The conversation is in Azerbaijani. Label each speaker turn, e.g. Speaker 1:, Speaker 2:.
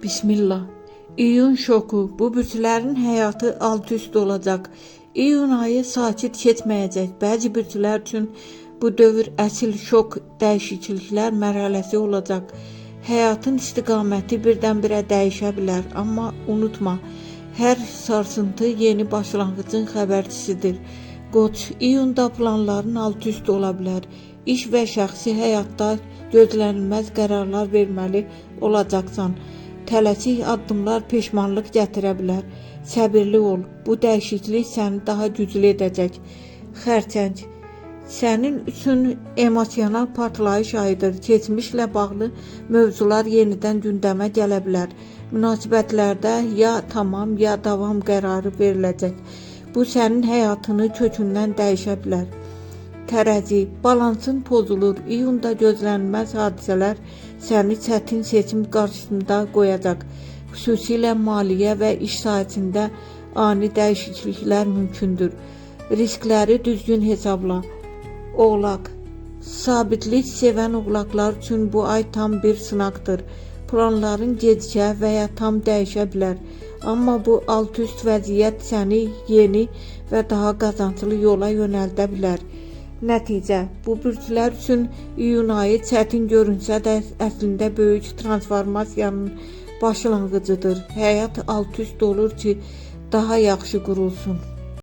Speaker 1: Bismillah. İyun şoku. Bu bütünlerin həyatı alt-üst olacaq. İyun ayı sakit keçməyəcək. Bəzi bütünlər üçün bu dövr əsil şok dəyişikliklər mərhələsi olacaq. Həyatın istiqaməti birdən-birə dəyişə bilər. Amma unutma, hər sarsıntı yeni başlanğıcın xəbərçisidir. Qoç, iyunda planların alt-üst ola bilər. İş və şəxsi həyatda gözlənilməz qərarlar verməli olacaqsan. Tələsik addımlar peşmanlıq gətirə bilər. Səbirli ol. Bu dəyişiklik səni daha güclü edəcək. Xərçəng, sənin üçün emosional partlayış ayıdır. Keçmişlə bağlı mövzular yenidən gündəmə gələ bilər. Münasibətlərdə ya tamam ya davam qərarı veriləcək. Bu sənin həyatını kökündən dəyişə bilər. Tərəzi, balansın pozulur. İyunda gözlənilməz hadisələr səni çətin seçim qarşısında qoyacaq. Xüsusilə maliyyə və iş sahəsində ani dəyişikliklər mümkündür. Riskləri düzgün hesabla. Oğlaq, sabitlik sevən oğlaqlar üçün bu ay tam bir sınaqdır. Planların gecikə və ya tam dəyişə bilər. Amma bu alt-üst vəziyyət səni yeni və daha qazanclı yola yönəldə bilər. Nəticə, bu bürclər üçün iyun ayı çətin görünsə də əslində böyük transformasiyanın başlanğıcıdır. Həyat alt-üst olur ki, daha yaxşı qurulsun.